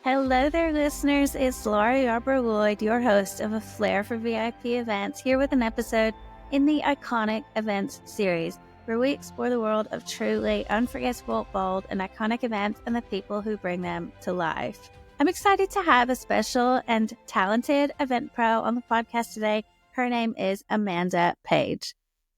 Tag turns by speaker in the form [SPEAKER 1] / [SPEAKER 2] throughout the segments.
[SPEAKER 1] Hello there, listeners. It's Laura Yarborough-Lloyd, your host of A Flair for VIP Events, here with an episode in the Iconic Events Series, where we explore the world of truly unforgettable, bold, and iconic events and the people who bring them to life. I'm excited to have a special and talented event pro on the podcast today. Her name is Amanda Paige.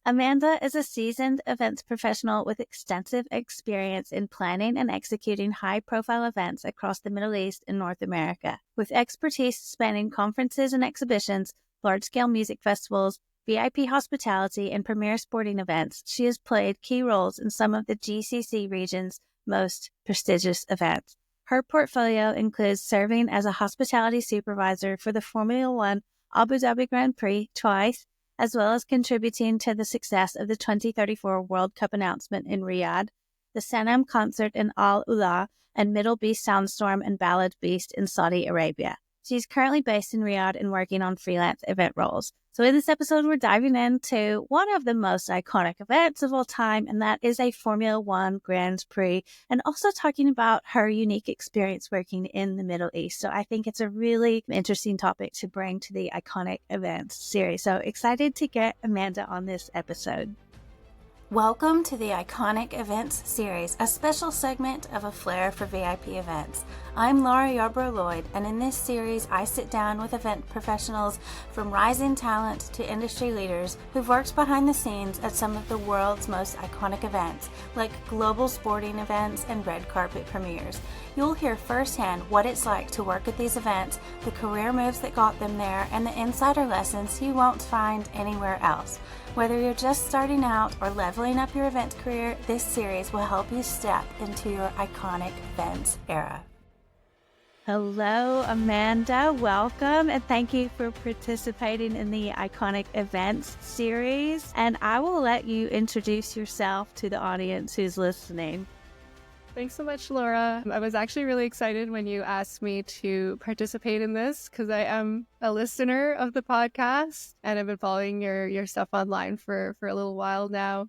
[SPEAKER 1] Amanda is a seasoned events professional with extensive experience in planning and executing high-profile events across the Middle East and North America. With expertise spanning conferences and exhibitions, large-scale music festivals, VIP hospitality, and premier sporting events, she has played key roles in some of the GCC region's most prestigious events. Her portfolio includes serving as a hospitality supervisor for the Formula One Abu Dhabi Grand Prix twice, as well as contributing to the success of the 2034 World Cup announcement in Riyadh, the Sanam concert in Al Ula, and Middle Beast Soundstorm and Ballad Beast in Saudi Arabia. She's currently based in Riyadh and working on freelance event roles. So in this episode, we're diving into one of the most iconic events of all time, and that is a Formula One Grand Prix, and also talking about her unique experience working in the Middle East. So I think it's a really interesting topic to bring to the Iconic Events series. So excited to get Amanda on this episode. Welcome to the Iconic Events Series, a special segment of A Flair for VIP Events. I'm Laura Yarborough-Lloyd, and in this series, I sit down with event professionals from rising talent to industry leaders who've worked behind the scenes at some of the world's most iconic events, like global sporting events and red carpet premieres. You'll hear firsthand what it's like to work at these events, the career moves that got them there, and the insider lessons you won't find anywhere else. Whether you're just starting out or leveling up your event career, this series will help you step into your iconic events era. Hello, Amanda. Welcome, and thank you for participating in the Iconic Events series. And I will let you introduce yourself to the audience who's listening.
[SPEAKER 2] Thanks so much, Laura. I was actually really excited when you asked me to participate in this because I am a listener of the podcast and I've been following your stuff online for a little while now.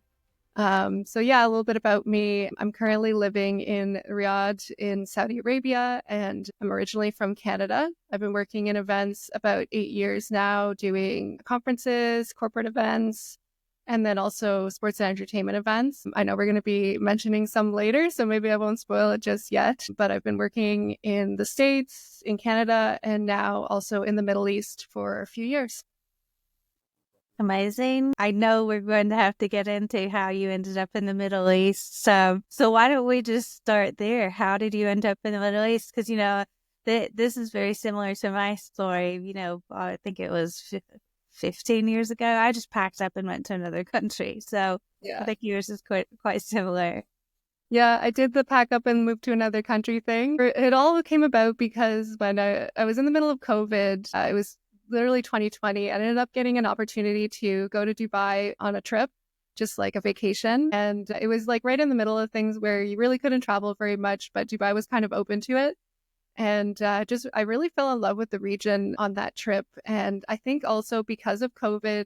[SPEAKER 2] So yeah, a little bit about me. I'm currently living in Riyadh in Saudi Arabia, and I'm originally from Canada. I've been working in events about 8 years now, doing conferences, corporate events, and then also sports and entertainment events. I know we're going to be mentioning some later, so maybe I won't spoil it just yet. But I've been working in the States, in Canada, and now also in the Middle East for a few years.
[SPEAKER 1] Amazing. I know we're going to have to get into how you ended up in the Middle East. So why don't we just start there? How did you end up in the Middle East? Because, this is very similar to my story. I think it was 15 years ago. I just packed up and went to another country. So yeah. I think yours is quite similar.
[SPEAKER 2] Yeah, I did the pack up and move to another country thing. It all came about because when I was in the middle of COVID, it was literally 2020. I ended up getting an opportunity to go to Dubai on a trip, just like a vacation. And it was like right in the middle of things where you really couldn't travel very much, but Dubai was kind of open to it. And I really fell in love with the region on that trip. And I think also because of COVID,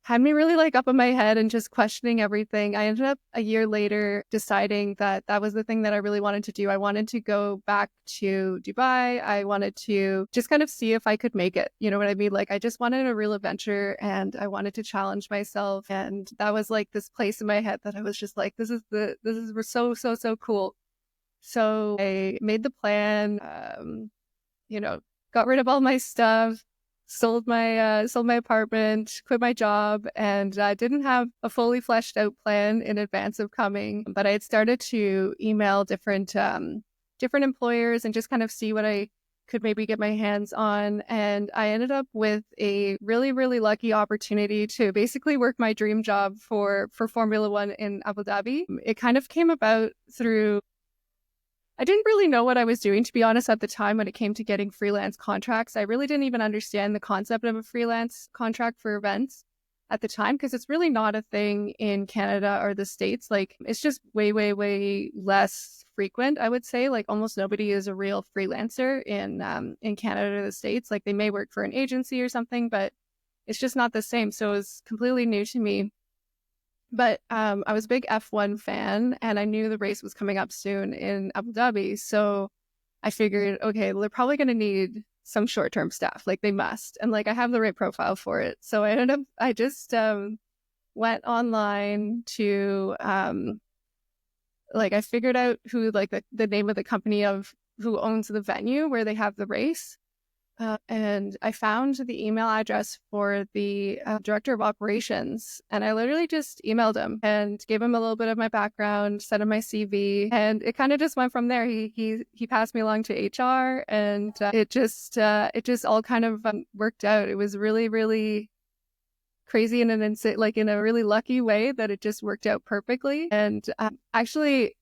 [SPEAKER 2] had me really like up in my head and just questioning everything. I ended up a year later deciding that was the thing that I really wanted to do. I wanted to go back to Dubai. I wanted to just kind of see if I could make it. You know what I mean? Like I just wanted a real adventure and I wanted to challenge myself. And that was like this place in my head that I was just like, this is so cool. So I made the plan, got rid of all my stuff, sold my apartment, quit my job, and I didn't have a fully fleshed out plan in advance of coming. But I had started to email different employers and just kind of see what I could maybe get my hands on. And I ended up with a really, really lucky opportunity to basically work my dream job for Formula One in Abu Dhabi. It kind of came about through I didn't really know what I was doing, to be honest, at the time when it came to getting freelance contracts. I really didn't even understand the concept of a freelance contract for events at the time because it's really not a thing in Canada or the States. Like it's just way, way, way less frequent, I would say. Like almost nobody is a real freelancer in Canada or the States. Like they may work for an agency or something, but it's just not the same. So it was completely new to me. But I was a big F1 fan and I knew the race was coming up soon in Abu Dhabi. So I figured, okay, well, they're probably going to need some short-term staff. Like they must. And like I have the right profile for it. So I just went online to like I figured out who like the name of the company of who owns the venue where they have the race. And I found the email address for the director of operations, and I literally just emailed him and gave him a little bit of my background, sent him my CV, and it kind of just went from there. He passed me along to HR, and it just all kind of worked out. It was really, really crazy in in a really lucky way that it just worked out perfectly. And actually,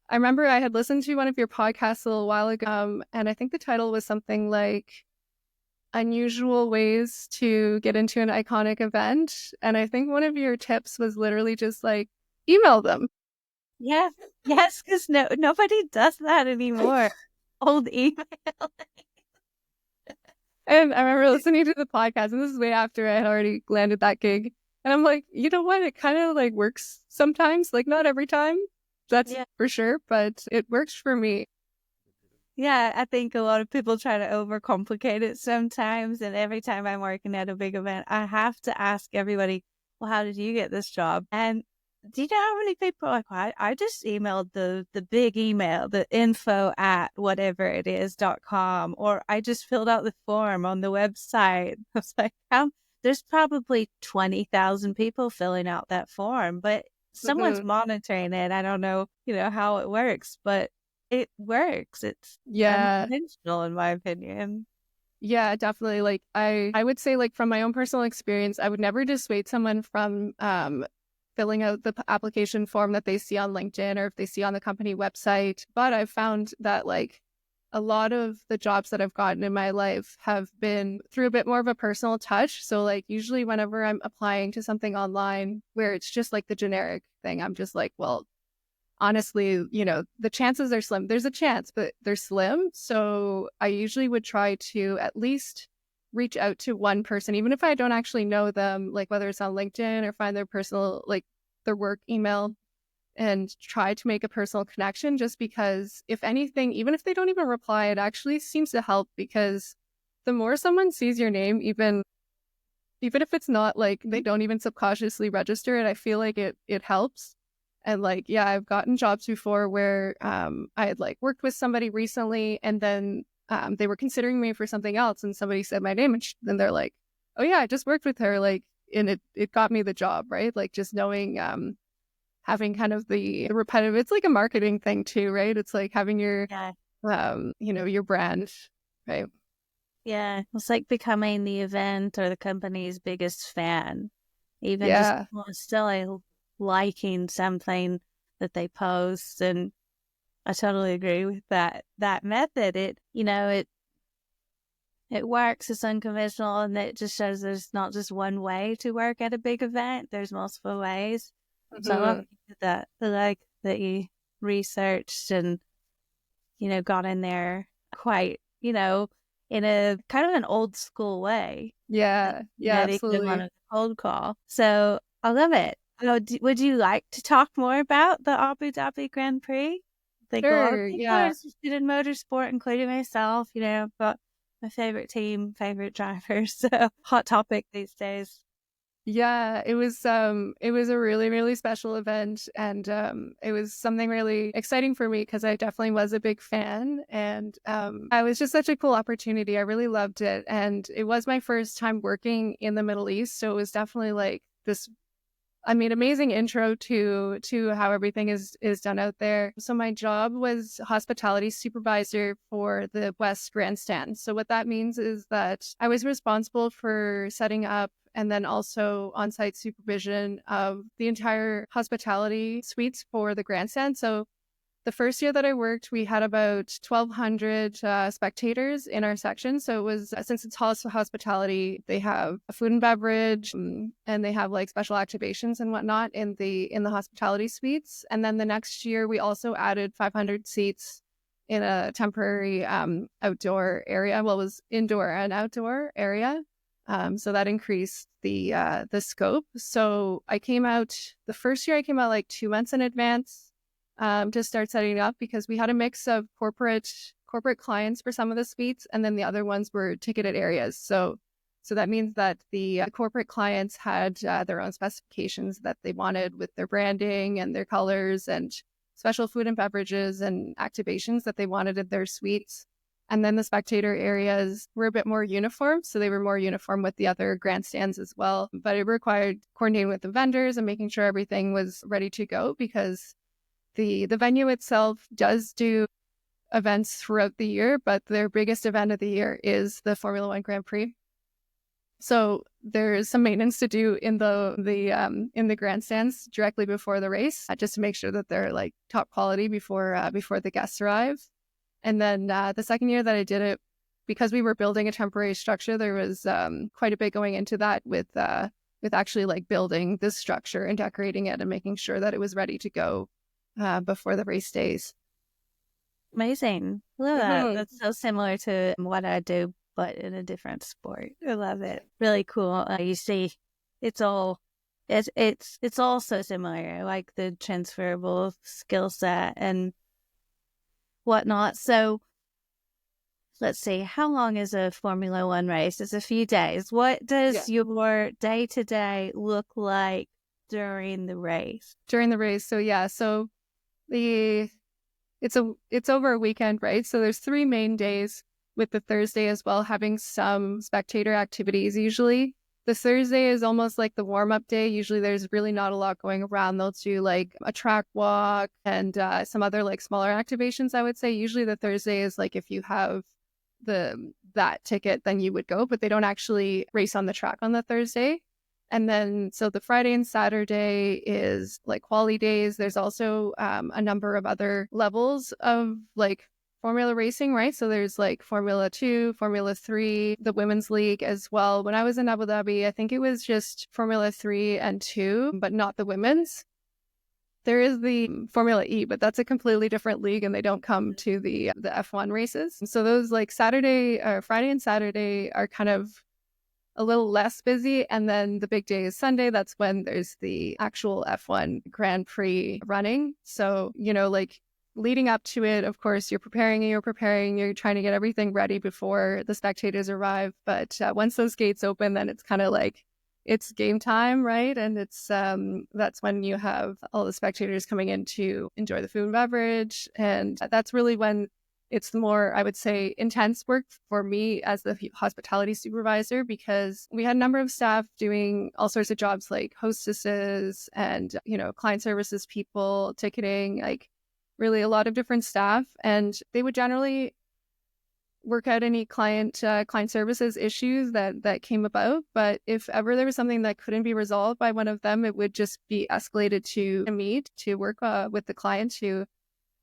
[SPEAKER 2] I remember I had listened to one of your podcasts a little while ago, and I think the title was something like Unusual Ways to Get into an Iconic Event. And I think one of your tips was literally just like, email them.
[SPEAKER 1] Yeah. Yes, because nobody does that anymore. Old email.
[SPEAKER 2] And I remember listening to the podcast, and this is way after I had already landed that gig. And I'm like, you know what? It kind of like works sometimes, like not every time. That's for sure, but it works for me.
[SPEAKER 1] Yeah, I think a lot of people try to overcomplicate it sometimes. And every time I'm working at a big event, I have to ask everybody, well, how did you get this job? And do you know how many people are like, well, I just emailed the big email, the info at whatever it is.com, or I just filled out the form on the website. I was like, there's probably 20,000 people filling out that form, but someone's monitoring it. I don't know, how it works, but it works. It's unconventional in my opinion.
[SPEAKER 2] Yeah, definitely. Like I would say, like from my own personal experience, I would never dissuade someone from filling out the application form that they see on LinkedIn or if they see on the company website. But I've found that like a lot of the jobs that I've gotten in my life have been through a bit more of a personal touch. So like usually whenever I'm applying to something online where it's just like the generic thing, I'm just like, well, honestly, the chances are slim. There's a chance, but they're slim. So I usually would try to at least reach out to one person, even if I don't actually know them, like whether it's on LinkedIn or find their personal, like their work email, and try to make a personal connection, just because if anything, even if they don't even reply, it actually seems to help, because the more someone sees your name, even if it's not like they don't even subconsciously register it, I feel like it helps. And like, yeah, I've gotten jobs before where I had like worked with somebody recently, and then they were considering me for something else, and somebody said my name, and then they're like, oh yeah, I just worked with her, like, and it got me the job, right? Like just knowing, having kind of the repetitive, it's like a marketing thing too, right? It's like having your, your brand, right?
[SPEAKER 1] Yeah, it's like becoming the event or the company's biggest fan, even just still liking something that they post. And I totally agree with that method. It works. It's unconventional, and it just shows there's not just one way to work at a big event. There's multiple ways. Mm-hmm. So I love that. I like that you researched and got in there quite in a kind of an old school way.
[SPEAKER 2] Yeah, absolutely.
[SPEAKER 1] On a cold call. So I love it. Would you like to talk more about the Abu Dhabi Grand Prix?
[SPEAKER 2] Sure, yeah.
[SPEAKER 1] I'm interested in motorsport, including myself. I've got my favorite team, favorite drivers. So hot topic these days.
[SPEAKER 2] Yeah, it was a really, really special event, and it was something really exciting for me because I definitely was a big fan, and it was just such a cool opportunity. I really loved it, and it was my first time working in the Middle East, so it was definitely like this, amazing intro to how everything is done out there. So my job was hospitality supervisor for the West Grandstand. So what that means is that I was responsible for setting up and then also on-site supervision of the entire hospitality suites for the grandstand. So the first year that I worked, we had about 1,200 spectators in our section. So it was, since it's hospitality, they have a food and beverage, and they have like special activations and whatnot in the hospitality suites. And then the next year, we also added 500 seats in a temporary outdoor area. Well, it was indoor and outdoor area. So that increased the scope. So the first year I came out like 2 months in advance to start setting up, because we had a mix of corporate corporate clients for some of the suites, and then the other ones were ticketed areas. So that means that the corporate clients had their own specifications that they wanted with their branding and their colors and special food and beverages and activations that they wanted in their suites. And then the spectator areas were a bit more uniform. So they were more uniform with the other grandstands as well. But it required coordinating with the vendors and making sure everything was ready to go, because the venue itself does do events throughout the year, but their biggest event of the year is the Formula One Grand Prix. So there's some maintenance to do in the grandstands directly before the race, just to make sure that they're like top quality before the guests arrive. And then the second year that I did it, because we were building a temporary structure, there was quite a bit going into that with actually like building this structure and decorating it and making sure that it was ready to go before the race days.
[SPEAKER 1] Amazing. Love that. That's so similar to what I do, but in a different sport. I love it. Really cool. You see, it's all so similar, like the transferable skill set and whatnot. So let's see, how long is a Formula One race? It's a few days. What does your day-to-day look like during the race?
[SPEAKER 2] During the race, so it's over a weekend, right? So there's 3 main days, with the Thursday as well having some spectator activities. Usually the Thursday is almost like the warm-up day. Usually there's really not a lot going around. They'll do like a track walk and some other like smaller activations, I would say. Usually the Thursday is like if you have that ticket, then you would go, but they don't actually race on the track on the Thursday. And then so the Friday and Saturday is like quali days. There's also a number of other levels of like Formula racing, right? So there's like Formula 2, Formula 3, the Women's League as well. When I was in Abu Dhabi, I think it was just Formula 3 and 2, but not the women's. There is the Formula E, but that's a completely different league and they don't come to the F1 races. So those like Friday and Saturday are kind of a little less busy. And then the big day is Sunday. That's when there's the actual F1 Grand Prix running. So, like leading up to it, of course, you're trying to get everything ready before the spectators arrive. But once those gates open, then it's kind of like it's game time, right? And it's that's when you have all the spectators coming in to enjoy the food and beverage. And that's really when it's the more, I would say, intense work for me as the hospitality supervisor, because we had a number of staff doing all sorts of jobs like hostesses and, client services people, ticketing, like really a lot of different staff. And they would generally work out any client services issues that came about. But if ever there was something that couldn't be resolved by one of them, it would just be escalated to me to work with the client to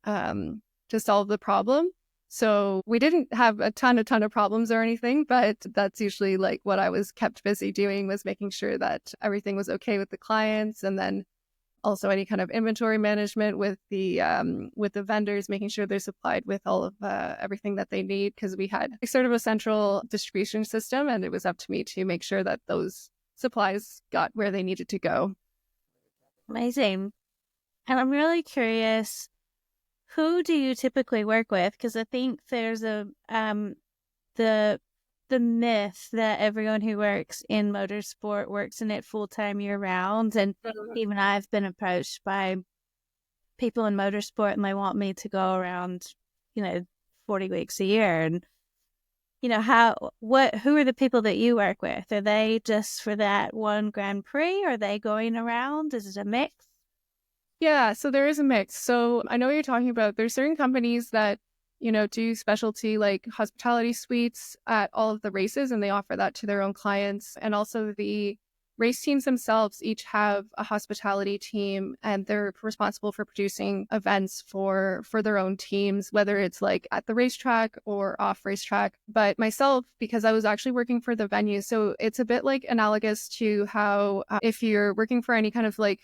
[SPEAKER 2] solve the problem. So we didn't have a ton of problems or anything, but that's usually like what I was kept busy doing, was making sure that everything was okay with the clients, and then also any kind of inventory management with the vendors, making sure they're supplied with all of everything that they need, because we had sort of a central distribution system, and it was up to me to make sure that those supplies got where they needed to go.
[SPEAKER 1] Amazing. And I'm really curious, who do you typically work with? Because I think there's the myth that everyone who works in motorsport works in it full-time year-round. And even I've been approached by people in motorsport and they want me to go around, 40 weeks a year. And, who are the people that you work with? Are they just for that one Grand Prix? Are they going around? Is it a mix?
[SPEAKER 2] Yeah, so there is a mix. So I know what you're talking about. There's certain companies that, do specialty like hospitality suites at all of the races, and they offer that to their own clients. And also the race teams themselves each have a hospitality team, and they're responsible for producing events for their own teams, whether it's like at the racetrack or off racetrack. But myself, because I was actually working for the venue, so it's a bit like analogous to how if you're working for any kind of like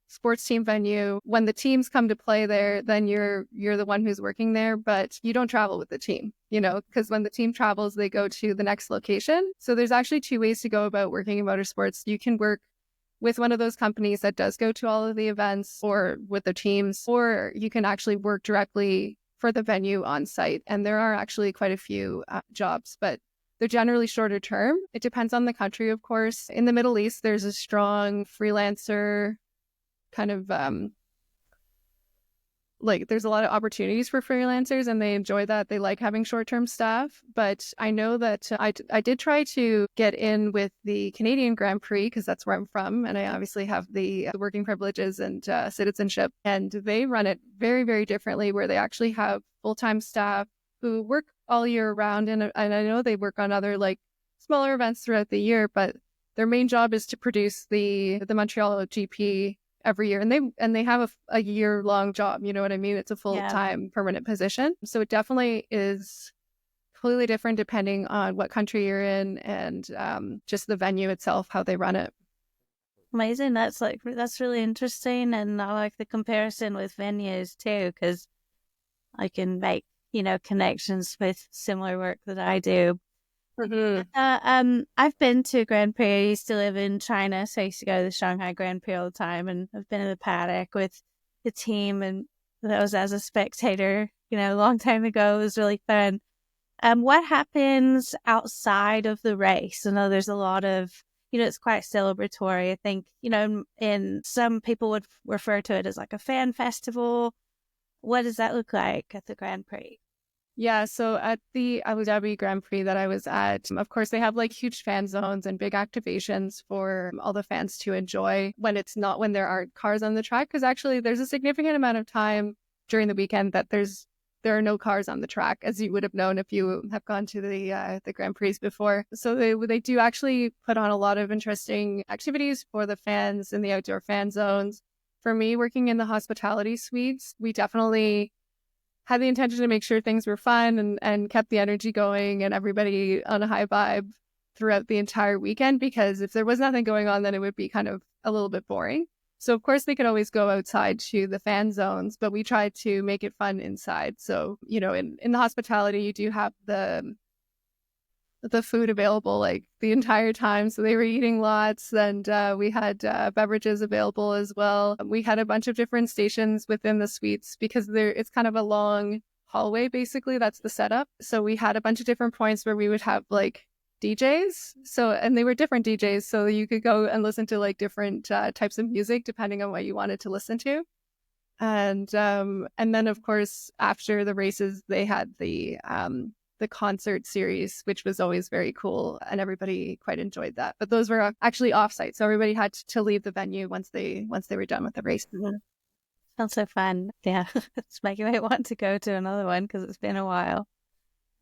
[SPEAKER 2] sports team venue, when the teams come to play there, then you're the one who's working there, but you don't travel with the team, because when the team travels, they go to the next location. So there's actually 2 ways to go about working in motorsports. You can work with one of those companies that does go to all of the events or with the teams, or you can actually work directly for the venue on site. And there are actually quite a few jobs, but they're generally shorter term. It depends on the country, of course. In the Middle East, there's a strong freelancer kind of there's a lot of opportunities for freelancers and they enjoy that. They like having short-term staff. But I know that I did try to get in with the Canadian Grand Prix because that's where I'm from. And I obviously have the working privileges and citizenship. And they run it very, very differently where they actually have full-time staff who work all year round. And I know they work on other smaller events throughout the year, but their main job is to produce the Montreal GP every year, and they have a year-long job. You know what I mean? It's a full-time permanent position. So it definitely is completely different depending on what country you're in and just the venue itself, how they run it.
[SPEAKER 1] Amazing. That's really interesting, and I like the comparison with venues too, because I can make connections with similar work that I do.
[SPEAKER 2] Mm-hmm.
[SPEAKER 1] I've been to Grand Prix. I used to live in China, so I used to go to the Shanghai Grand Prix all the time, and I've been in the paddock with the team, and that was as a spectator, a long time ago. It was really fun. What happens outside of the race? I know there's a lot of, it's quite celebratory. I think, in some people would refer to it as like a fan festival. What does that look like at the Grand Prix?
[SPEAKER 2] Yeah, so at the Abu Dhabi Grand Prix that I was at, of course, they have huge fan zones and big activations for all the fans to enjoy when there aren't cars on the track. Because actually, there's a significant amount of time during the weekend that there are no cars on the track, as you would have known if you have gone to the Grand Prix before. So they do actually put on a lot of interesting activities for the fans in the outdoor fan zones. For me, working in the hospitality suites, we definitely had the intention to make sure things were fun and kept the energy going and everybody on a high vibe throughout the entire weekend, because if there was nothing going on, then it would be kind of a little bit boring. So of course they could always go outside to the fan zones, but we tried to make it fun inside. So, in the hospitality, you do have the food available the entire time. So they were eating lots, and we had beverages available as well. We had a bunch of different stations within the suites because it's kind of a long hallway, basically. That's the setup. So we had a bunch of different points where we would have DJs. And they were different DJs. So you could go and listen to different types of music depending on what you wanted to listen to. And then of course, after the races, they had the concert series, which was always very cool, and everybody quite enjoyed that. But those were actually offsite, so everybody had to leave the venue once they were done with the race.
[SPEAKER 1] Sounds so fun. Yeah, it's making me want to go to another one because it's been a while.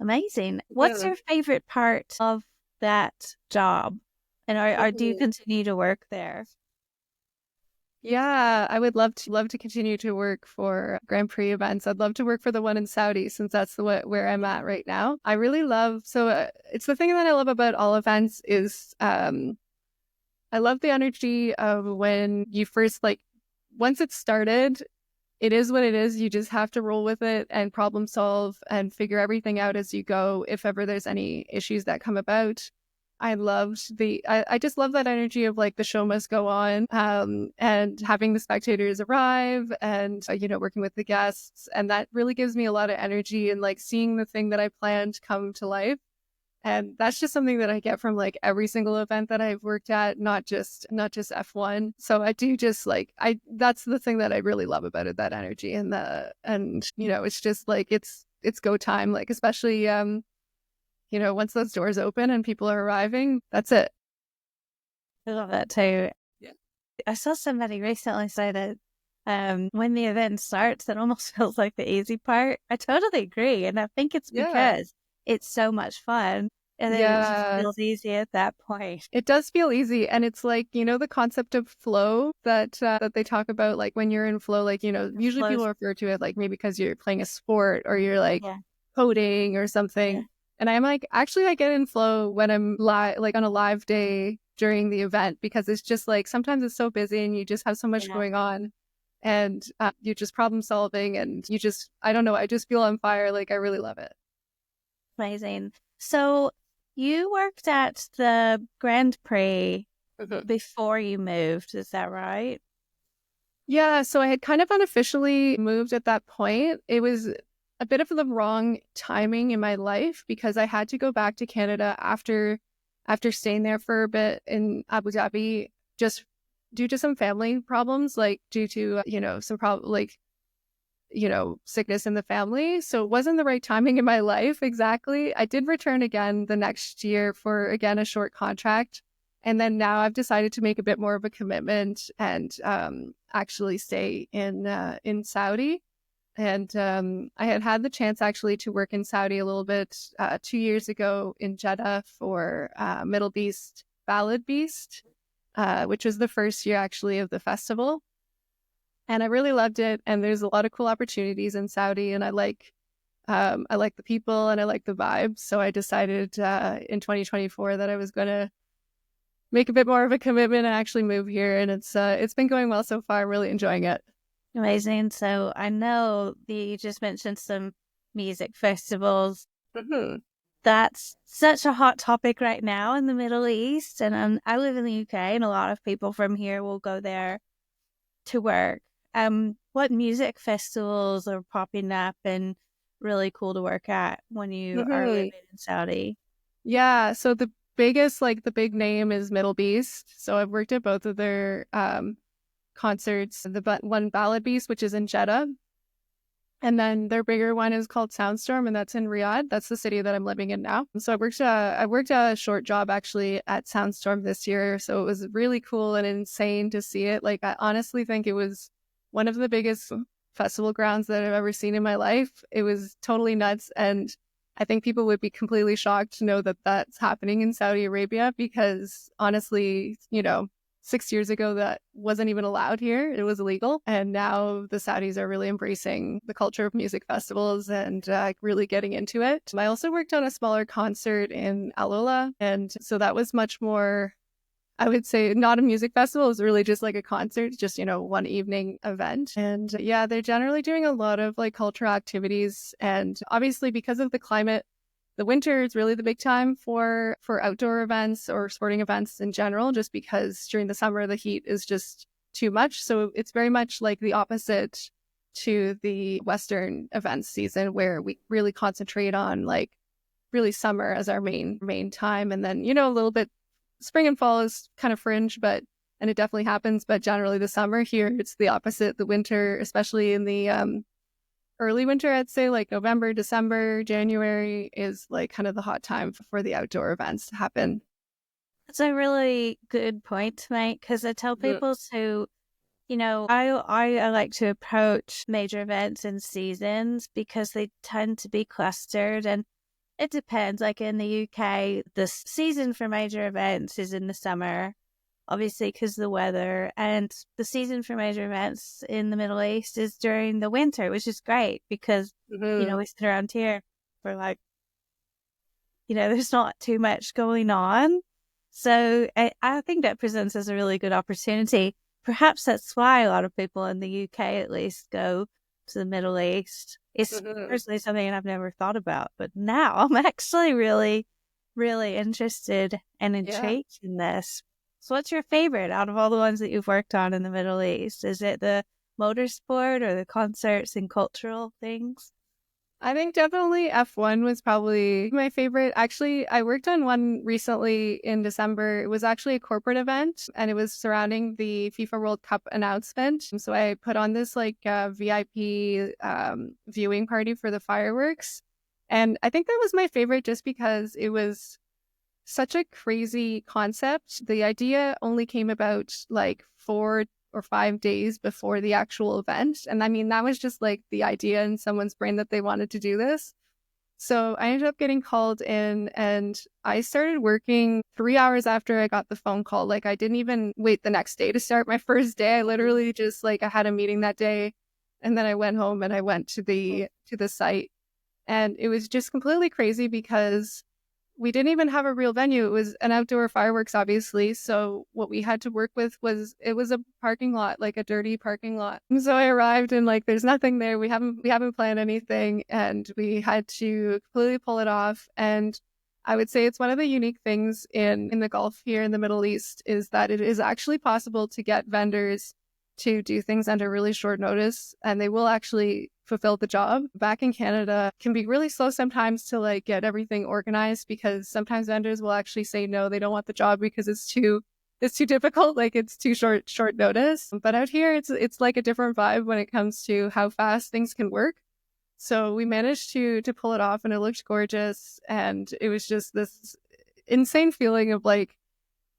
[SPEAKER 1] Amazing. What's your favorite part of that job, and do you continue to work there?
[SPEAKER 2] Yeah, I would love to continue to work for Grand Prix events. I'd love to work for the one in Saudi, since that's where I'm at right now. I really love, it's the thing that I love about all events is I love the energy of when you first, once it's started, it is what it is. You just have to roll with it and problem solve and figure everything out as you go if ever there's any issues that come about. I loved I just love that energy of the show must go on, and having the spectators arrive and, working with the guests. And that really gives me a lot of energy and seeing the thing that I planned come to life. And that's just something that I get from every single event that I've worked at, not just F1. So I do just that's the thing that I really love about it, that energy and it's just it's go time, especially, once those doors open and people are arriving, that's it.
[SPEAKER 1] I love that too.
[SPEAKER 2] Yeah.
[SPEAKER 1] I saw somebody recently say that when the event starts, it almost feels like the easy part. I totally agree. And I think it's because it's so much fun. And then it just feels easy at that point.
[SPEAKER 2] It does feel easy. And it's the concept of flow that they talk about, when you're in flow, usually people refer to it maybe because you're playing a sport or you're coding or something. Yeah. And I'm actually I get in flow when I'm on a live day during the event, because it's just sometimes it's so busy and you just have so much going on, and you're just problem solving, and you just, I don't know, I just feel on fire. I really love it.
[SPEAKER 1] Amazing. So you worked at the Grand Prix before you moved, is that right?
[SPEAKER 2] Yeah, so I had kind of unofficially moved at that point. It was a bit of the wrong timing in my life because I had to go back to Canada after staying there for a bit in Abu Dhabi, just due to some family problems, like due to, some problem, like, sickness in the family. So it wasn't the right timing in my life exactly. I did return again the next year for, again, a short contract. And then now I've decided to make a bit more of a commitment and actually stay in Saudi. And I had the chance actually to work in Saudi a little bit 2 years ago in Jeddah for Middle Beast Ballad Beast, which was the first year actually of the festival. And I really loved it. And there's a lot of cool opportunities in Saudi, and I like the people and I like the vibes. So I decided in 2024 that I was going to make a bit more of a commitment and actually move here. And it's been going well so far. I'm really enjoying it.
[SPEAKER 1] Amazing. So I know that you just mentioned some music festivals.
[SPEAKER 2] Mm-hmm.
[SPEAKER 1] That's such a hot topic right now in the Middle East. And I live in the UK, and a lot of people from here will go there to work. What music festivals are popping up and really cool to work at when you are living in Saudi?
[SPEAKER 2] Yeah. So the biggest, the big name is Middle Beast. So I've worked at both of their concerts. The one Ballad Beast, which is in Jeddah. And then their bigger one is called Soundstorm, and that's in Riyadh. That's the city that I'm living in now. So I worked a short job actually at Soundstorm this year. So it was really cool and insane to see it. Like, I honestly think it was one of the biggest festival grounds that I've ever seen in my life. It was totally nuts. And I think people would be completely shocked to know that that's happening in Saudi Arabia because honestly, 6 years ago, that wasn't even allowed here. It was illegal. And now the Saudis are really embracing the culture of music festivals and really getting into it. I also worked on a smaller concert in Alola. And so that was much more, I would say, not a music festival. It was really just like a concert, just, one evening event. And yeah, they're generally doing a lot of cultural activities. And obviously because of the climate, the winter is really the big time for outdoor events or sporting events in general, just because during the summer, the heat is just too much. So it's very much like the opposite to the Western events season, where we really concentrate on really summer as our main time. And then, a little bit spring and fall is kind of fringe, and it definitely happens. But generally the summer here, it's the opposite. The winter, especially in the early winter, I'd say November, December, January is kind of the hot time for the outdoor events to happen.
[SPEAKER 1] That's a really good point to make, because I tell people to, I like to approach major events in seasons because they tend to be clustered, and it depends. Like in the UK, the season for major events is in the summer, obviously because of the weather, and the season for major events in the Middle East is during the winter, which is great because we sit around here for there's not too much going on. So I think that presents as a really good opportunity. Perhaps that's why a lot of people in the UK at least go to the Middle East. It's personally something I've never thought about, but now I'm actually really, really interested and intrigued in this. So what's your favorite out of all the ones that you've worked on in the Middle East? Is it the motorsport or the concerts and cultural things?
[SPEAKER 2] I think definitely F1 was probably my favorite. Actually, I worked on one recently in December. It was actually a corporate event, and it was surrounding the FIFA World Cup announcement. So I put on this VIP viewing party for the fireworks. And I think that was my favorite just because it was such a crazy concept. The idea only came about 4 or 5 days before the actual event. And I mean, that was just the idea in someone's brain that they wanted to do this. So I ended up getting called in, and I started working 3 hours after I got the phone call. I didn't even wait the next day to start my first day. I literally just I had a meeting that day, and then I went home and I went to the site. And it was just completely crazy because we didn't even have a real venue. It was an outdoor fireworks, obviously. So what we had to work with was a parking lot, a dirty parking lot. And so I arrived and there's nothing there. We haven't planned anything, and we had to completely pull it off. And I would say it's one of the unique things in the Gulf here in the Middle East is that it is actually possible to get vendors to do things under really short notice, and they will actually fulfilled the job. Back in Canada, it can be really slow sometimes to like get everything organized, because sometimes vendors will actually say no, they don't want the job because it's too difficult, like it's too short notice. But out here, it's like a different vibe when it comes to how fast things can work. So we managed to pull it off, and it looked gorgeous, and it was just this insane feeling of like,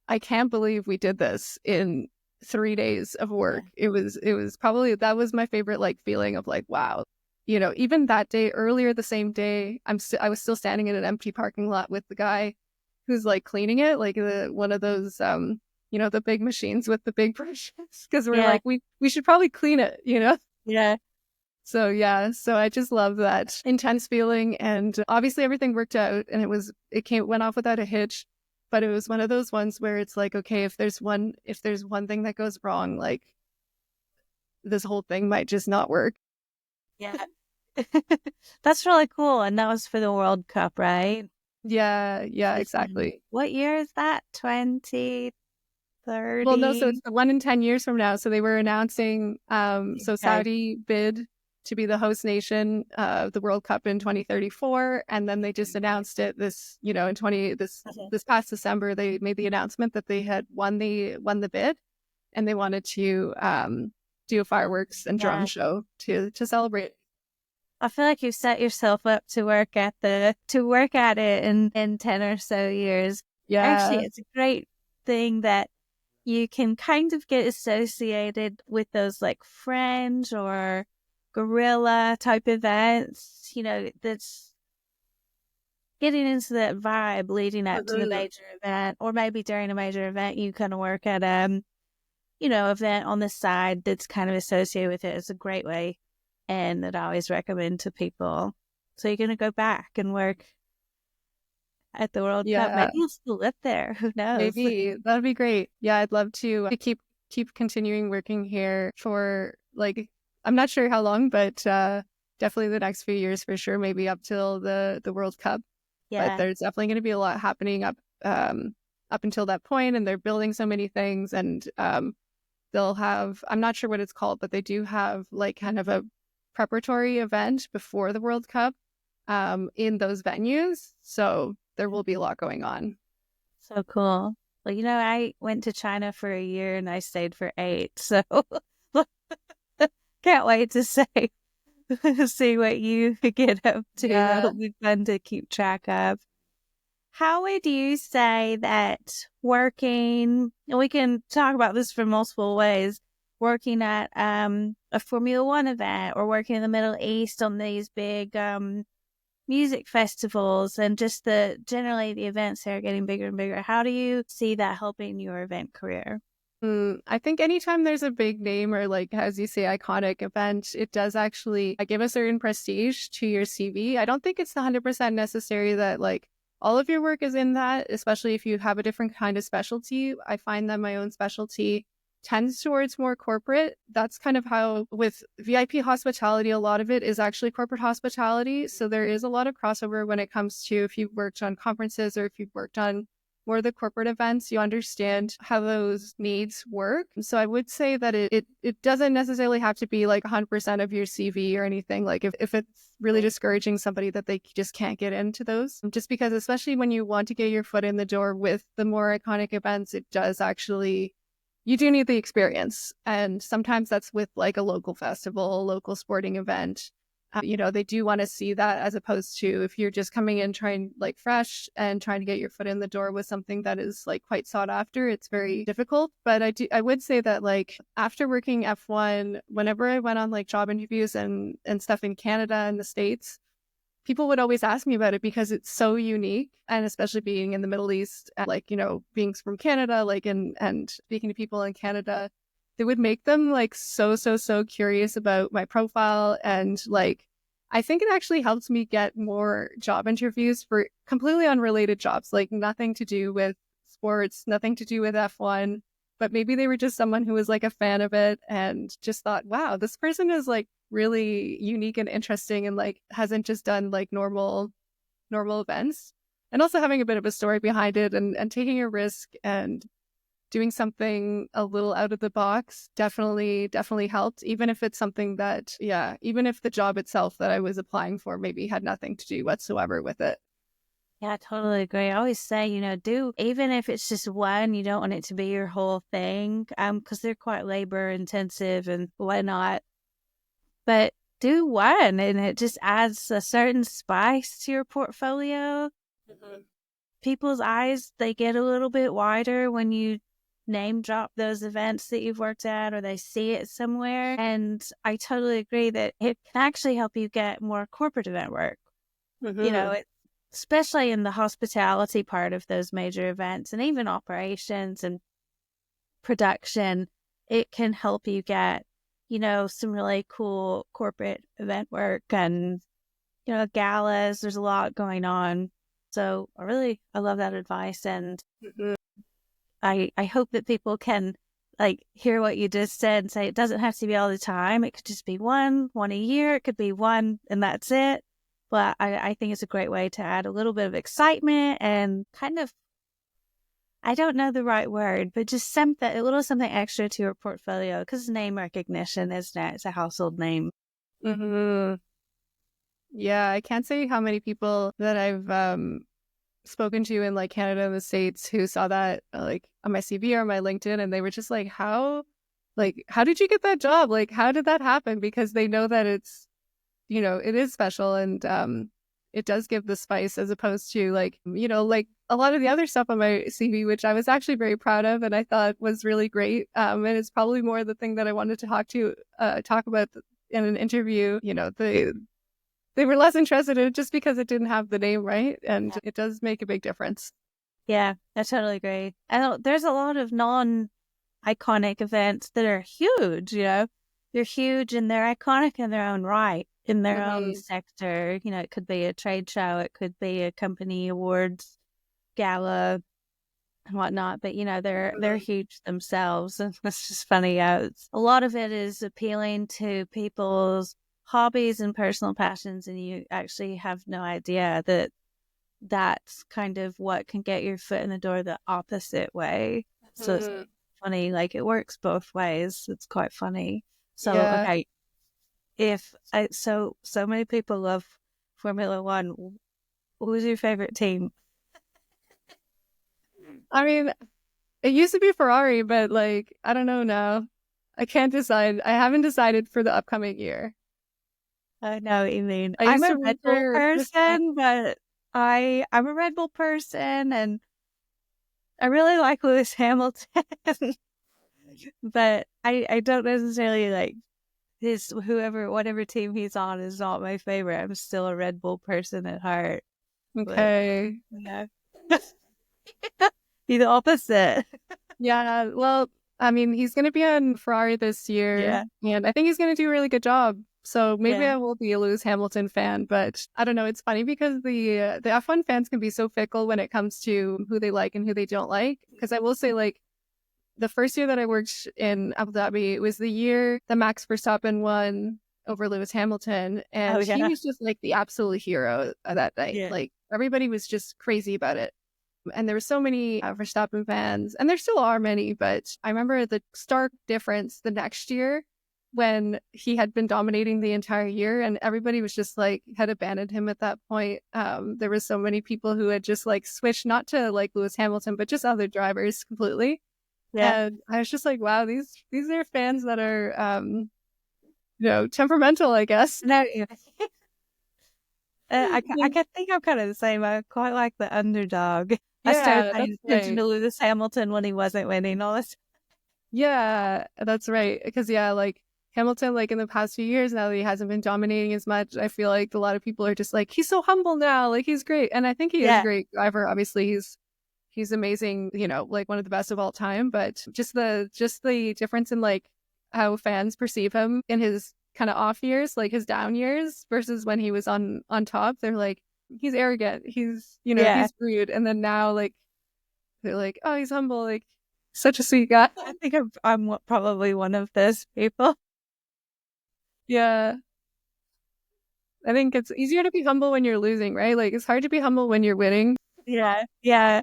[SPEAKER 2] I can't believe we did this in 3 days of work. It was probably, that was my favorite like feeling of like, wow. You know, even that day, earlier the same day, I was still standing in an empty parking lot with the guy who's like cleaning it, like one of those you know, the big machines with the big brushes, because we're like, we should probably clean it, you know?
[SPEAKER 1] Yeah.
[SPEAKER 2] So yeah, so I just love that intense feeling, and obviously everything worked out, and went off without a hitch. But it was one of those ones where it's like, okay, if there's one thing that goes wrong, like this whole thing might just not work.
[SPEAKER 1] Yeah. That's really cool. And that was for the World Cup, right?
[SPEAKER 2] Yeah, exactly.
[SPEAKER 1] What year is that? 2030?
[SPEAKER 2] Well, no, so it's the 1 in 10 years from now. So they were announcing, so Saudi bid to be the host nation of the World Cup in 2034, and then they just announced it this past December. They made the announcement that they had won the bid, and they wanted to do a fireworks and drum show to celebrate.
[SPEAKER 1] I feel like you've set yourself up to work at it in 10 or so years.
[SPEAKER 2] Yeah,
[SPEAKER 1] actually, it's a great thing that you can kind of get associated with those like fringe or guerrilla type events, you know, that's getting into that vibe leading up to the major event, or maybe during a major event, you kind of work at you know, event on the side that's kind of associated with it. It's a great way, and that I always recommend to people. So you're going to go back and work at the World Cup. Maybe you'll still live there. Who knows?
[SPEAKER 2] Maybe. That'd be great. Yeah, I'd love to keep continuing working here for like, I'm not sure how long, but definitely the next few years for sure. Maybe up till the World Cup. Yeah. But there's definitely going to be a lot happening up until that point, and they're building so many things, and they'll have, I'm not sure what it's called, but they do have like kind of a preparatory event before the World Cup in those venues. So there will be a lot going on.
[SPEAKER 1] So cool. Well, you know, I went to China for a year and I stayed for 8. So can't wait to see what you get up to.
[SPEAKER 2] Yeah.
[SPEAKER 1] It'll be fun to keep track of. How would you say that working, and we can talk about this from multiple ways, working at a Formula One event, or working in the Middle East on these big music festivals, and just generally the events that are getting bigger and bigger. How do you see that helping your event career?
[SPEAKER 2] I think anytime there's a big name, or like, as you say, iconic event, it does actually give a certain prestige to your CV. I don't think it's 100% necessary that like all of your work is in that, especially if you have a different kind of specialty. I find that my own specialty tends towards more corporate. That's kind of how with VIP hospitality, a lot of it is actually corporate hospitality. So there is a lot of crossover when it comes to if you've worked on conferences, or if you've worked on more of the corporate events, you understand how those needs work. So I would say that it doesn't necessarily have to be like 100% of your CV or anything. Like if it's really discouraging somebody that they just can't get into those, just because especially when you want to get your foot in the door with the more iconic events, it does actually, you do need the experience. And sometimes that's with like a local festival, a local sporting event. You know, they do want to see that, as opposed to if you're just coming in trying like fresh and trying to get your foot in the door with something that is like quite sought after. It's very difficult. But I would say that like after working F1, whenever I went on like job interviews and stuff in Canada and the States, people would always ask me about it because it's so unique. And especially being in the Middle East, like, you know, being from Canada, like, and speaking to people in Canada, it would make them like so curious about my profile. And like, I think it actually helps me get more job interviews for completely unrelated jobs, like nothing to do with sports, nothing to do with F1, but maybe they were just someone who was like a fan of it and just thought, wow, this person is like really unique and interesting, and like hasn't just done like normal events. And also having a bit of a story behind it, and taking a risk and doing something a little out of the box definitely helped, even if it's something that, even if the job itself that I was applying for maybe had nothing to do whatsoever with it.
[SPEAKER 1] Yeah, I totally agree. I always say, do, even if it's just one, you don't want it to be your whole thing, because they're quite labor intensive and whatnot. But do one, and it just adds a certain spice to your portfolio. Mm-hmm. People's eyes, they get a little bit wider when you name drop those events that you've worked at, or they see it somewhere. And I totally agree that it can actually help you get more corporate event work. Mm-hmm. Especially in the hospitality part of those major events, and even operations and production, it can help you get, some really cool corporate event work and, galas. There's a lot going on. So I love that advice. And I hope that people can hear what you just said and say it doesn't have to be all the time. It could just be one a year. It could be one and that's it. But I think it's a great way to add a little bit of excitement and kind of, I don't know the right word, but just a little something extra to your portfolio, because name recognition, isn't it? It's a household name.
[SPEAKER 2] Mm-hmm. Yeah, I can't say how many people that I've spoken to in Canada and the States who saw that on my CV or my LinkedIn, and they were just like, how did you get that job? How did that happen? Because they know that it's, it is special, and it does give the spice, as opposed to a lot of the other stuff on my CV, which I was actually very proud of and I thought was really great. And it's probably more the thing that I wanted to talk about in an interview. They were less interested in it just because it didn't have the name right, and it does make a big difference.
[SPEAKER 1] Yeah, I totally agree. There's a lot of non-iconic events that are huge, they're huge and they're iconic in their own right, in their own sector. It could be a trade show, it could be a company awards gala and whatnot, but they're huge themselves. And it's just funny. A lot of it is appealing to people's hobbies and personal passions, and you actually have no idea that that's kind of what can get your foot in the door the opposite way. So it's funny, it works both ways. It's quite funny. So okay, so many people love Formula One, who's your favorite team?
[SPEAKER 2] I mean, it used to be Ferrari, but I don't know now. I can't decide. I haven't decided for the upcoming year.
[SPEAKER 1] I know what you mean. I'm a Red Bull person, but I'm a Red Bull person, and I really like Lewis Hamilton. But I don't necessarily like whatever team he's on is not my favorite. I'm still a Red Bull person at heart.
[SPEAKER 2] Okay.
[SPEAKER 1] But, yeah. Be the opposite.
[SPEAKER 2] Yeah, well, I mean, he's going to be on Ferrari this year, and I think he's going to do a really good job. So maybe I will be a Lewis Hamilton fan, but I don't know. It's funny because the F1 fans can be so fickle when it comes to who they like and who they don't like. Because I will say, the first year that I worked in Abu Dhabi, it was the year that Max Verstappen won over Lewis Hamilton, and he was just the absolute hero of that night. Yeah. Everybody was just crazy about it. And there were so many Verstappen fans, and there still are many, but I remember the stark difference the next year when he had been dominating the entire year, and everybody was just had abandoned him at that point. There were so many people who had just switched, not to Lewis Hamilton, but just other drivers completely. Yeah. And I was just wow, these are fans that are, temperamental, I guess.
[SPEAKER 1] No, I think I'm kind of the same. I quite like the underdog. Yeah, I started paying attention to Lewis Hamilton when he wasn't winning all this.
[SPEAKER 2] Yeah, that's right. Because Hamilton, in the past few years, now that he hasn't been dominating as much, I feel a lot of people are just he's so humble now. He's great, and I think he is a great driver. Obviously, he's amazing. One of the best of all time. But just the difference in how fans perceive him in his kind of off years, his down years, versus when he was on top. They're he's arrogant, he's he's rude, and then now they're oh, he's humble, such a sweet guy.
[SPEAKER 1] I think I'm probably one of those people.
[SPEAKER 2] Yeah, I think it's easier to be humble when you're losing, right? It's hard to be humble when you're winning.
[SPEAKER 1] Yeah.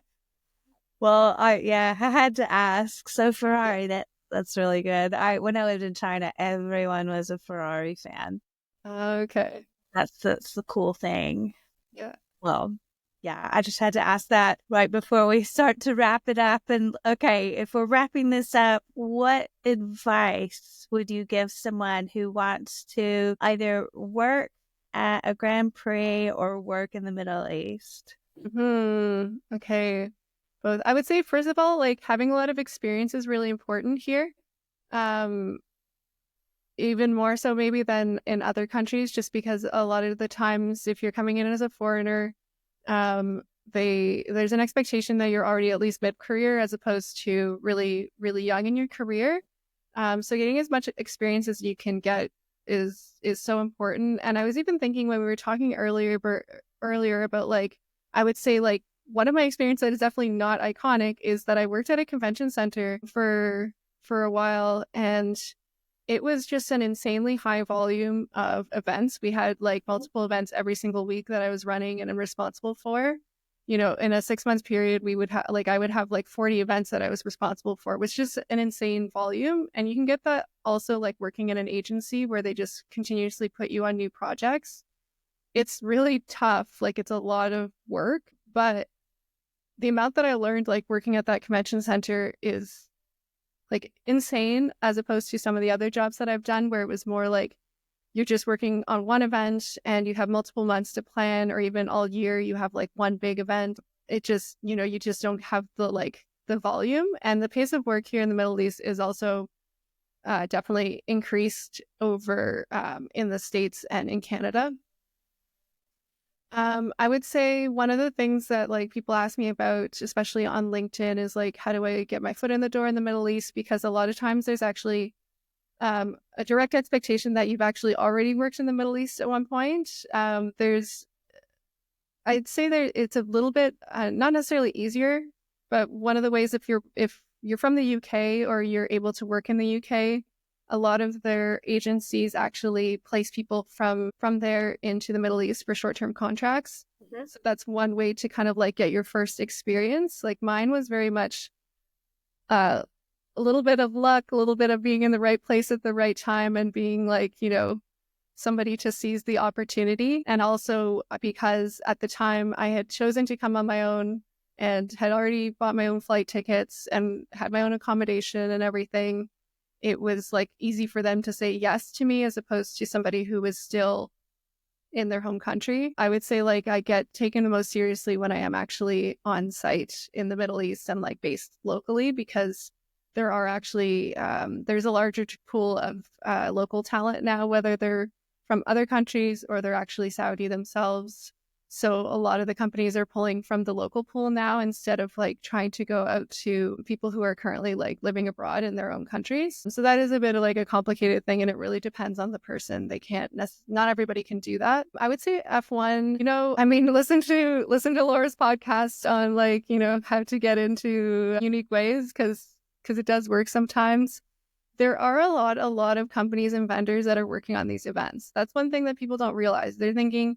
[SPEAKER 1] Well, I had to ask. So Ferrari, that's really good. When I lived in China, everyone was a Ferrari fan.
[SPEAKER 2] Okay.
[SPEAKER 1] That's the cool thing.
[SPEAKER 2] Yeah.
[SPEAKER 1] Well, yeah, I just had to ask that right before we start to wrap it up. And okay, if we're wrapping this up, what advice would you give someone who wants to either work at a Grand Prix or work in the Middle East?
[SPEAKER 2] Okay. Both. I would say, first of all, like having a lot of experience is really important here. Um, Even more so maybe than in other countries, just because a lot of the times if you're coming in as a foreigner, um, there's an expectation that you're already at least mid-career as opposed to really, really young in your career. So getting as much experience as you can get is so important. And I was even thinking when we were talking earlier about like, I would say like one of my experiences that is definitely not iconic is that I worked at a convention center for a while, and it was just an insanely high volume of events. We had like multiple events every single week that I was running and I'm responsible for. You know, in a 6 month period, we would have like I would have like 40 events that I was responsible for, which is an insane volume. And you can get that also like working in an agency where they just continuously put you on new projects. It's really tough. Like it's a lot of work, but the amount that I learned like working at that convention center is like insane as opposed to some of the other jobs that I've done where it was more like you're just working on one event and you have multiple months to plan, or even all year you have like one big event. It just, you know, you just don't have the volume, and the pace of work here in the Middle East is also definitely increased over in the States and in Canada. I would say one of the things that like people ask me about, especially on LinkedIn, is like, how do I get my foot in the door in the Middle East? Because a lot of times there's actually a direct expectation that you've actually already worked in the Middle East at one point. I'd say there it's a little bit not necessarily easier, but one of the ways if you're from the UK or you're able to work in the UK, a lot of their agencies actually place people from there into the Middle East for short-term contracts. Mm-hmm. So that's one way to kind of like get your first experience. Like mine was very much a little bit of luck, a little bit of being in the right place at the right time and being like, you know, somebody to seize the opportunity. And also because at the time I had chosen to come on my own and had already bought my own flight tickets and had my own accommodation and everything, it was like easy for them to say yes to me as opposed to somebody who was still in their home country. I would say like I get taken the most seriously when I am actually on site in the Middle East and like based locally, because there are actually there's a larger pool of local talent now, whether they're from other countries or they're actually Saudi themselves. So a lot of the companies are pulling from the local pool now instead of like trying to go out to people who are currently like living abroad in their own countries. So that is a bit of like a complicated thing, and it really depends on the person. They can't not everybody can do that. I would say F1, you know, I mean, listen to Laura's podcast on like, you know, how to get into unique ways, because it does work sometimes. There are a lot of companies and vendors that are working on these events. That's one thing that people don't realize. They're thinking,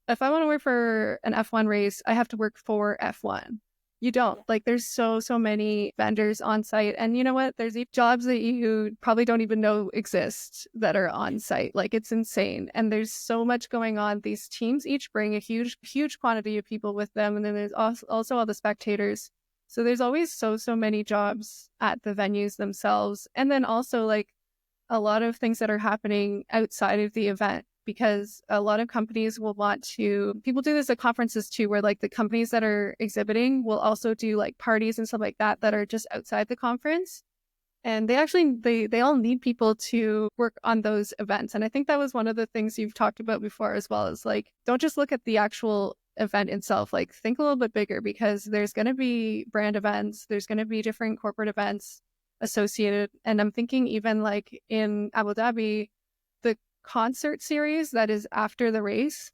[SPEAKER 2] if I want to work for an F1 race, I have to work for F1. You don't. Like there's so many vendors on site. And you know what? There's jobs that you probably don't even know exist that are on site. Like it's insane. And there's so much going on. These teams each bring a huge quantity of people with them. And then there's also all the spectators. So there's always so many jobs at the venues themselves. And then also like a lot of things that are happening outside of the event, because a lot of companies will want to, people do this at conferences too, where like the companies that are exhibiting will also do like parties and stuff like that that are just outside the conference. And they all need people to work on those events. And I think that was one of the things you've talked about before as well, is like, don't just look at the actual event itself, like think a little bit bigger, because there's going to be brand events, there's going to be different corporate events associated. And I'm thinking even like in Abu Dhabi, the concert series that is after the race,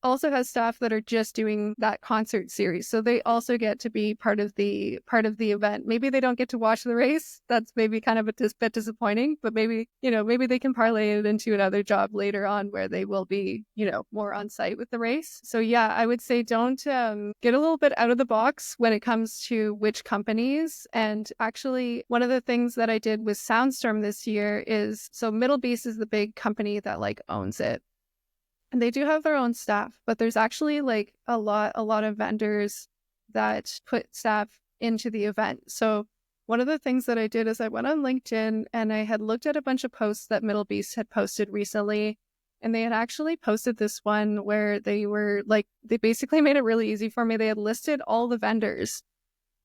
[SPEAKER 2] also has staff that are just doing that concert series. So they also get to be part of the event. Maybe they don't get to watch the race. That's maybe kind of a bit disappointing, but maybe, maybe they can parlay it into another job later on where they will be, more on site with the race. So yeah, I would say don't get a little bit out of the box when it comes to which companies. And actually, one of the things that I did with Soundstorm this year is, so Middle Beast is the big company that like owns it. And they do have their own staff, but there's actually like a lot of vendors that put staff into the event. So one of the things that I did is I went on LinkedIn and I had looked at a bunch of posts that Middle Beast had posted recently. And they had actually posted this one where they were like, they basically made it really easy for me. They had listed all the vendors.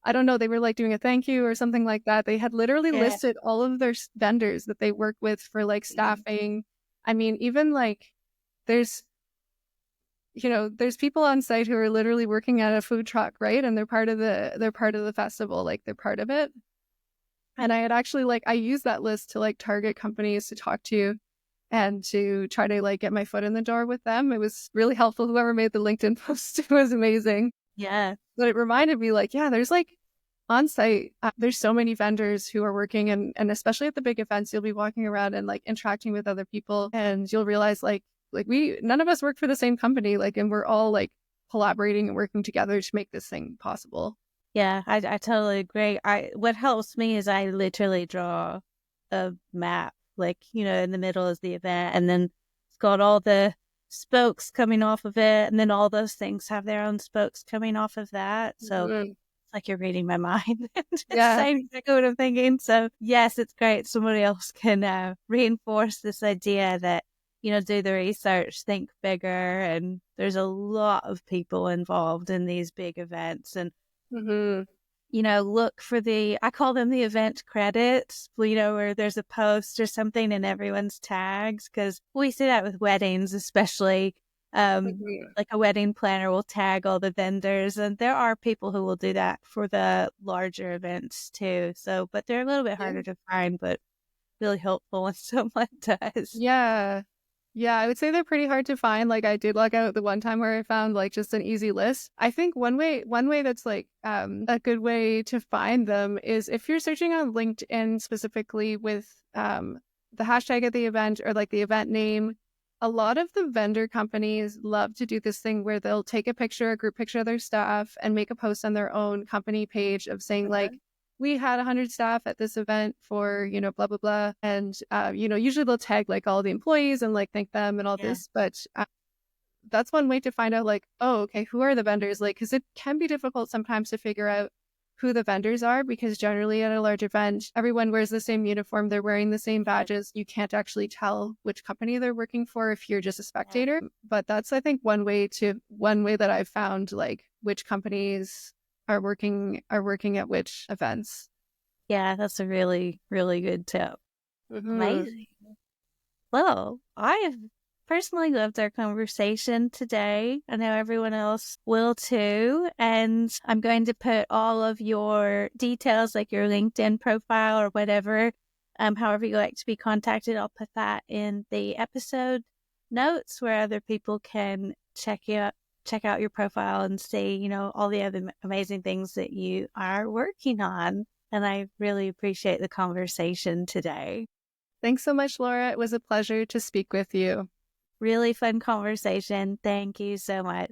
[SPEAKER 2] I don't know, they were like doing a thank you or something like that. They had literally listed all of their vendors that they work with for like staffing. I mean, even like, there's people on site who are literally working at a food truck, right? And they're part of the festival, like they're part of it. And I had actually I used that list to like target companies to talk to and to try to like get my foot in the door with them. It was really helpful. Whoever made the LinkedIn post, it was amazing.
[SPEAKER 1] Yeah.
[SPEAKER 2] But it reminded me like, yeah, there's like on site, there's so many vendors who are working and especially at the big events, you'll be walking around and like interacting with other people and you'll realize like none of us work for the same company, and we're all like collaborating and working together to make this thing possible.
[SPEAKER 1] Yeah, I totally agree. What helps me is I literally draw a map, in the middle is the event, and then it's got all the spokes coming off of it, and then all those things have their own spokes coming off of that. So it's like you're reading my mind. Just saying exactly what I'm thinking. So yes, it's great. Somebody else can reinforce this idea that, do the research, think bigger, and there's a lot of people involved in these big events. And, look for I call them the event credits, where there's a post or something and everyone's tags, because we see that with weddings, especially. Like a wedding planner will tag all the vendors, and there are people who will do that for the larger events too. So, but they're a little bit harder to find, but really helpful when someone does.
[SPEAKER 2] Yeah, I would say they're pretty hard to find. Like I did log out the one time where I found like just an easy list. I think one way that's like a good way to find them is if you're searching on LinkedIn specifically with the hashtag of the event or like the event name. A lot of the vendor companies love to do this thing where they'll take a group picture of their staff and make a post on their own company page of saying like, we had 100 staff at this event for, blah, blah, blah. And, usually they'll tag like all the employees and like thank them and all this. But that's one way to find out like, oh, okay, who are the vendors? Like, because it can be difficult sometimes to figure out who the vendors are, because generally at a large event, everyone wears the same uniform. They're wearing the same badges. You can't actually tell which company they're working for if you're just a spectator. But that's, I think, one way that I've found like which companies are working at which events.
[SPEAKER 1] Yeah, that's a really, really good tip. Amazing. Well, I have personally loved our conversation today. I know everyone else will too. And I'm going to put all of your details, like your LinkedIn profile or whatever, however you like to be contacted, I'll put that in the episode notes where other people can check out your profile and see, all the other amazing things that you are working on. And I really appreciate the conversation today.
[SPEAKER 2] Thanks so much, Laura. It was a pleasure to speak with you.
[SPEAKER 1] Really fun conversation. Thank you so much.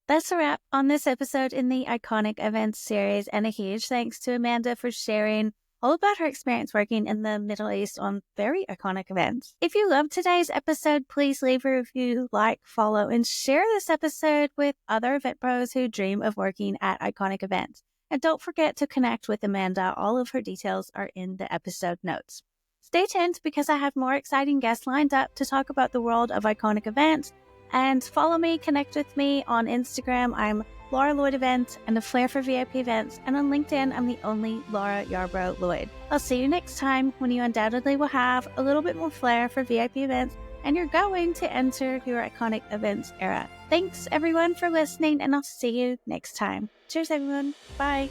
[SPEAKER 1] That's a wrap on this episode in the Iconic Events Series, and a huge thanks to Amanda for sharing all about her experience working in the Middle East on very iconic events. If you loved today's episode, please leave a review, like, follow, and share this episode with other event pros who dream of working at iconic events. And don't forget to connect with Amanda. All of her details are in the episode notes. Stay tuned because I have more exciting guests lined up to talk about the world of iconic events. And follow me, connect with me on Instagram. I'm Laura Lloyd Events and A Flair for VIP Events. And on LinkedIn, I'm the only Laura Yarbrough Lloyd. I'll see you next time when you undoubtedly will have a little bit more flair for VIP events and you're going to enter your iconic events era. Thanks everyone for listening, and I'll see you next time. Cheers everyone. Bye.